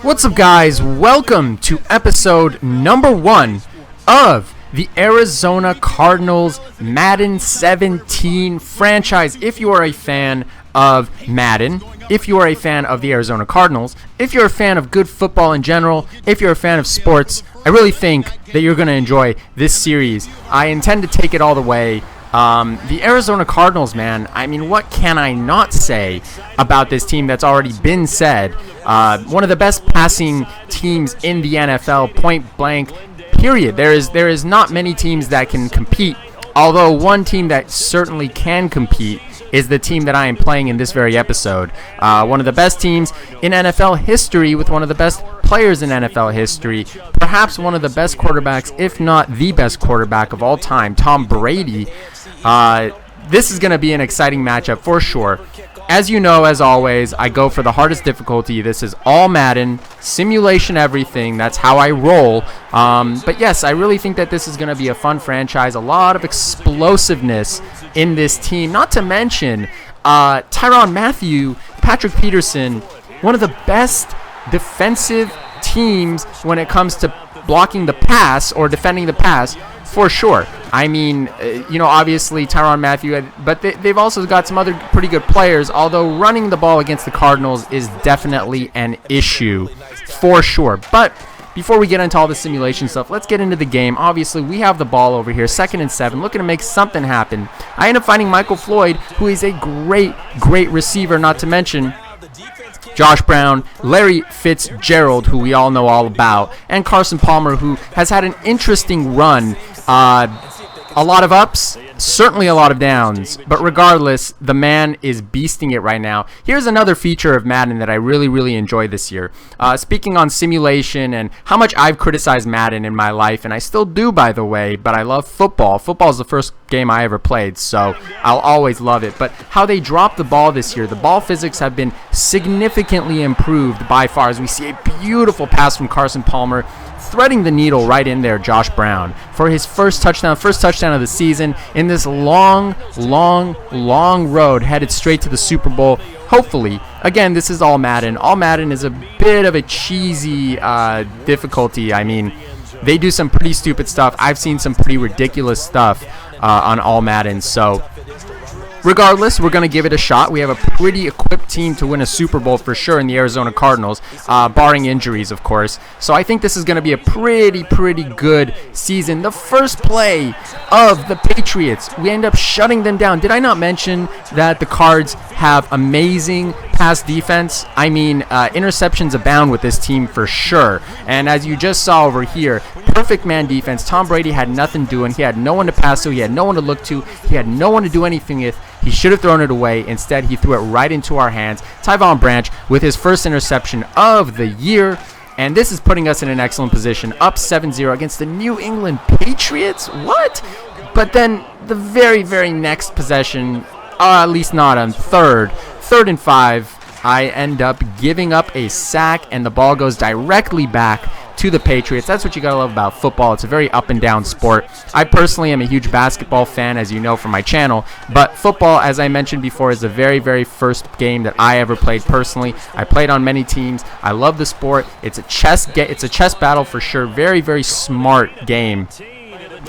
What's up, guys? Welcome to episode number 1 of the Arizona Cardinals Madden 17 franchise. If you are a fan of Madden, if you are a fan of the Arizona Cardinals, if you're a fan of good football in general, if you're a fan of sports, I really think that you're going to enjoy this series. I intend to take it all the way. The Arizona Cardinals, man, I mean, what can I not say about this team that's already been said? One of the best passing teams in the NFL, point blank, period. There is not many teams that can compete, although one team that certainly can compete is the team that I am playing in this very episode. One of the best teams in NFL history with one of the best players in NFL history, perhaps one of the best quarterbacks, if not the best quarterback of all time, Tom Brady. This is going to be an exciting matchup for sure. As you know, as always, I go for the hardest difficulty. This is all Madden, simulation everything. That's how I roll. But yes, I really think that this is going to be a fun franchise. A lot of explosiveness in this team. Not to mention Tyrann, Mathieu, Patrick Peterson, one of the best defensive teams when it comes to blocking the pass or defending the pass, for sure. I mean, obviously Tyrann Mathieu, but they've also got some other pretty good players, although running the ball against the Cardinals is definitely an issue, for sure. But before we get into all the simulation stuff, let's get into the game. Obviously, we have the ball over here, 2nd and 7, looking to make something happen. I end up finding Michael Floyd, who is a great receiver, not to mention Josh Brown, Larry Fitzgerald, who we all know all about, and Carson Palmer, who has had an interesting run. A lot of ups, certainly a lot of downs, but regardless, the man is beasting it right now. Here's another feature of Madden that I really enjoy this year. Speaking on simulation and how much I've criticized Madden in my life, and I still do, by the way, but I love football. Football is the first game I ever played, so I'll always love it. But how they dropped the ball this year, the ball physics have been significantly improved by far, as we see a beautiful pass from Carson Palmer, threading the needle right in there, Josh Brown, for his first touchdown of the season in this long road headed straight to the Super Bowl. Hopefully, again, this is all Madden. All Madden is a bit of a cheesy difficulty. I mean, they do some pretty stupid stuff. I've seen some pretty ridiculous stuff on all Madden, so regardless, we're going to give it a shot. We have a pretty equipped team to win a Super Bowl for sure in the Arizona Cardinals, barring injuries, of course. So I think this is going to be a pretty good season. The first play of the Patriots, we end up shutting them down. Did I not mention that the Cards have amazing pass defense? I mean, interceptions abound with this team for sure. And as you just saw over here, perfect man defense. Tom Brady had nothing doing. He had no one to pass to. He had no one to look to. He had no one to do anything with. He should have thrown it away. Instead, he threw it right into our hands. Tyrann Branch with his first interception of the year. And this is putting us in an excellent position. Up 7-0 against the New England Patriots. What? But then the very next possession, at least not on third and 5, I end up giving up a sack, and the ball goes directly back to the Patriots. That's what you gotta love about football. It's a very up and down sport. I personally am a huge basketball fan, as you know from my channel, but football, as I mentioned before, is the very first game that I ever played personally. I played on many teams. I love the sport. It's a chess battle for sure. Very smart game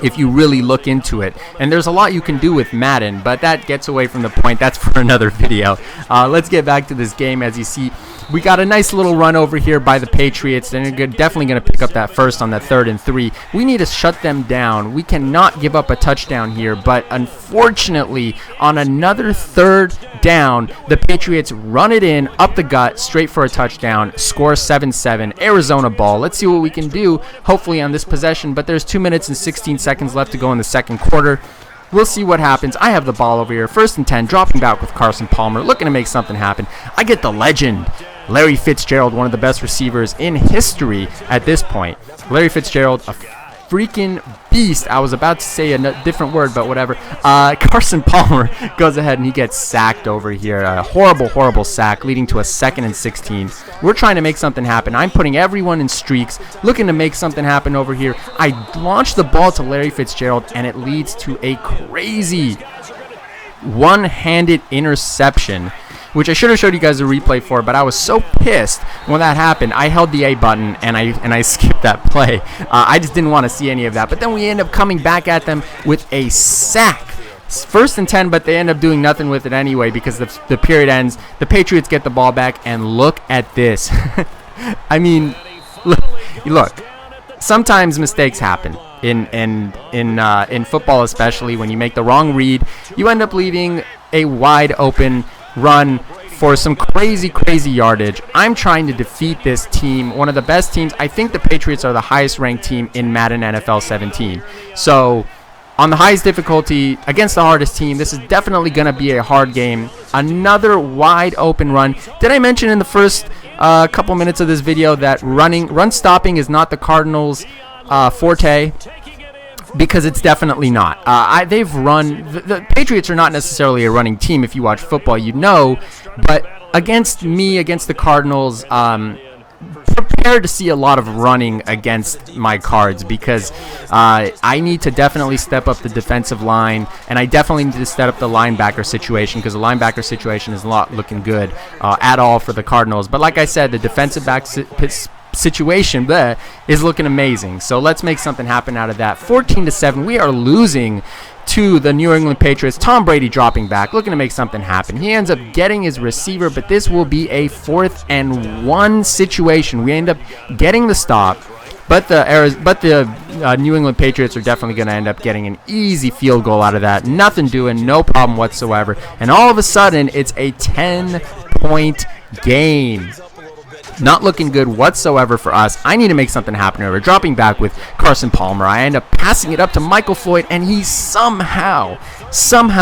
if you really look into it. And there's a lot you can do with Madden, but that gets away from the point. That's for another video. Let's get back to this game. As you see, we got a nice little run over here by the Patriots. They're definitely going to pick up that first on that 3rd and 3. We need to shut them down. We cannot give up a touchdown here, but unfortunately, on another 3rd down, the Patriots run it in, up the gut, straight for a touchdown, score 7-7, Arizona ball. Let's see what we can do, hopefully, on this possession, but there's 2 minutes and 16 seconds left to go in the second quarter. We'll see what happens. I have the ball over here, 1st and 10, dropping back with Carson Palmer, looking to make something happen. I get the legend, Larry Fitzgerald, one of the best receivers in history at this point. Larry Fitzgerald, a freaking beast. I was about to say a different word, but whatever. Carson Palmer goes ahead and he gets sacked over here. A horrible sack, leading to a 2nd and 16. We're trying to make something happen. I'm putting everyone in streaks, looking to make something happen over here. I launch the ball to Larry Fitzgerald, and it leads to a crazy one-handed interception which I should have showed you guys a replay for, but I was so pissed when that happened. I held the A button and I skipped that play. I just didn't want to see any of that. But then we end up coming back at them with a sack. First and 10, but they end up doing nothing with it anyway because the period ends. The Patriots get the ball back, and look at this. I mean, look. Sometimes mistakes happen in football, especially when you make the wrong read. You end up leaving a wide open run for some crazy yardage. I'm trying to defeat this team, one of the best teams. I think the Patriots are the highest ranked team in Madden NFL 17. So on the highest difficulty against the hardest team, this is definitely going to be a hard game. Another wide open run. Did I mention in the first couple minutes of this video that run stopping is not the Cardinals' forte? Because it's definitely not. The Patriots are not necessarily a running team. If you watch football, you know. But against the Cardinals, prepare to see a lot of running against my Cards because I need to definitely step up the defensive line, and I definitely need to step up the linebacker situation because the linebacker situation is not looking good at all for the Cardinals. But like I said, the defensive back situation is looking amazing. So let's make something happen out of that. 14-7, we are losing to the New England Patriots. Tom Brady dropping back, looking to make something happen. He ends up getting his receiver, but this will be a 4th and 1 situation. We end up getting the stop, but the New England Patriots are definitely going to end up getting an easy field goal out of that. Nothing doing, no problem whatsoever. And all of a sudden, it's a 10-point game. Not looking good whatsoever for us. I need to make something happen over. Dropping back with Carson Palmer. I end up passing it up to Michael Floyd, and he somehow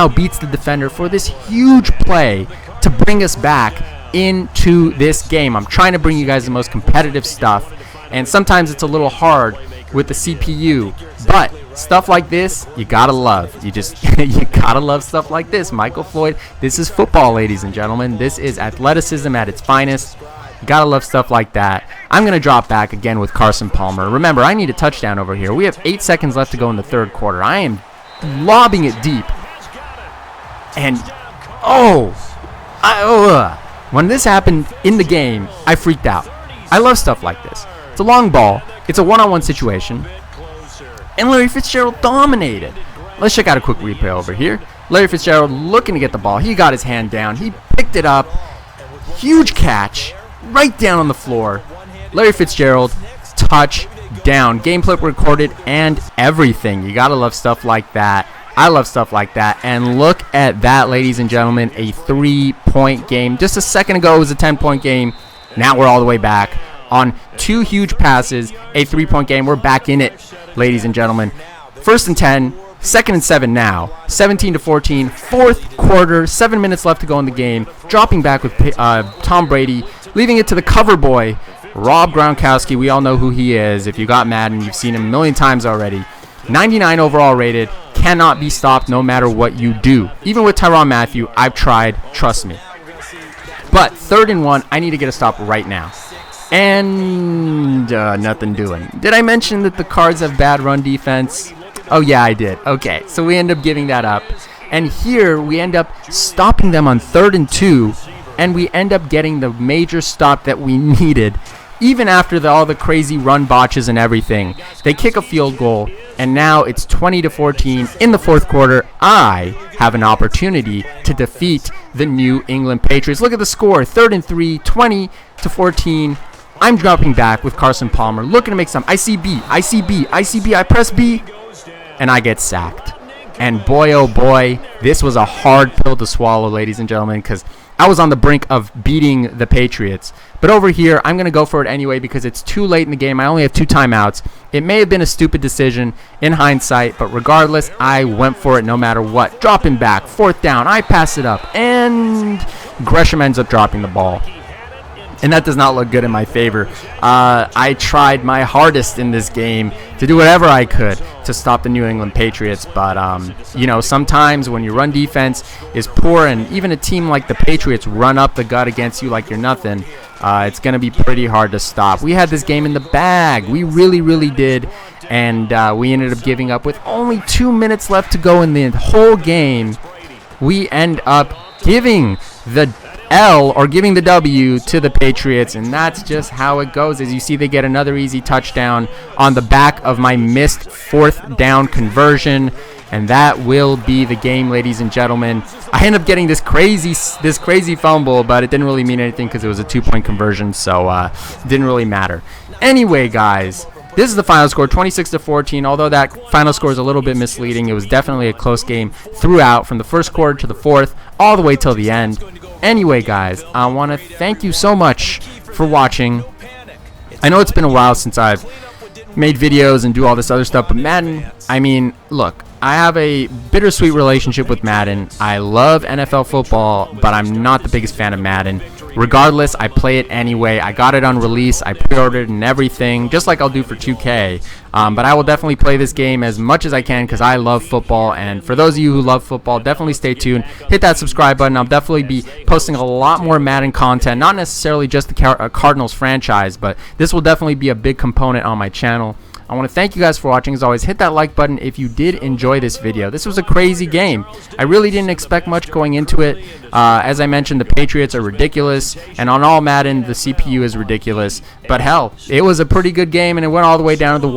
beats the defender for this huge play to bring us back into this game. I'm trying to bring you guys the most competitive stuff, and sometimes it's a little hard with the CPU, but stuff like this, you gotta love. You gotta love stuff like this. Michael Floyd, this is football, ladies and gentlemen. This is athleticism at its finest. Gotta love stuff like that. I'm going to drop back again with Carson Palmer. Remember, I need a touchdown over here. We have 8 seconds left to go in the third quarter. I am lobbing it deep. And, when this happened in the game, I freaked out. I love stuff like this. It's a long ball. It's a one-on-one situation. And Larry Fitzgerald dominated. Let's check out a quick replay over here. Larry Fitzgerald looking to get the ball. He got his hand down. He picked it up. Huge catch. Right down on the floor. Larry Fitzgerald, touchdown. Game clip recorded and everything. You gotta love stuff like that. I love stuff like that. And look at that, ladies and gentlemen. A 3-point game. Just a second ago, it was a 10-point game. Now we're all the way back on 2 huge passes. A 3-point game. We're back in it, ladies and gentlemen. 1st and 10. 2nd and 7 now. 17-14. 4th quarter. 7 minutes left to go in the game. Dropping back with Tom Brady. Leaving it to the cover boy, Rob Gronkowski. We all know who he is. If you got Madden, you've seen him a million times already. 99 overall rated. Cannot be stopped no matter what you do. Even with Tyrann Mathieu, I've tried. Trust me. But 3rd and 1, I need to get a stop right now. And nothing doing. Did I mention that the Cards have bad run defense? Oh, yeah, I did. Okay, so we end up giving that up. And here we end up stopping them on 3rd and 2. And we end up getting the major stop that we needed, even after all the crazy run botches and everything. They kick a field goal, and now it's 20-14 in the 4th quarter. I have an opportunity to defeat the New England Patriots. Look at the score, 3rd and 3, 20-14. I'm dropping back with Carson Palmer, looking to make some. I see B, I press B, and I get sacked. And boy, oh boy, this was a hard pill to swallow, ladies and gentlemen, because I was on the brink of beating the Patriots. But over here, I'm going to go for it anyway because it's too late in the game. I only have 2 timeouts. It may have been a stupid decision in hindsight, but regardless, I went for it no matter what. Dropping back, 4th down, I pass it up, and Gresham ends up dropping the ball. And that does not look good in my favor. I tried my hardest in this game to do whatever I could to stop the New England Patriots. But, sometimes when your run defense is poor and even a team like the Patriots run up the gut against you like you're nothing, it's going to be pretty hard to stop. We had this game in the bag. We really, really did. And we ended up giving up with only 2 minutes left to go in the whole game. We end up giving the L, or giving the W, to the Patriots, and that's just how it goes. As you see, they get another easy touchdown on the back of my missed 4th down conversion, and that will be the game, ladies and gentlemen. I ended up getting this crazy fumble, but it didn't really mean anything because it was a 2-point conversion, so it didn't really matter. Anyway, guys, this is the final score, 26-14. Although that final score is a little bit misleading, it was definitely a close game throughout, from the first quarter to the fourth, all the way till the end. Anyway, guys, I want to thank you so much for watching. I know it's been a while since I've made videos and do all this other stuff, but Madden, I mean, look, I have a bittersweet relationship with Madden. I love NFL football, but I'm not the biggest fan of Madden. Regardless, I play it anyway. I got it on release. I pre-ordered and everything, just like I'll do for 2K. But I will definitely play this game as much as I can because I love football. And for those of you who love football, definitely stay tuned. Hit that subscribe button. I'll definitely be posting a lot more Madden content, not necessarily just the Cardinals franchise, but this will definitely be a big component on my channel. I want to thank you guys for watching. As always, hit that like button if you did enjoy this video. This was a crazy game. I really didn't expect much going into it. As I mentioned, the Patriots are ridiculous, and on all Madden, the CPU is ridiculous. But hell, it was a pretty good game, and it went all the way down to the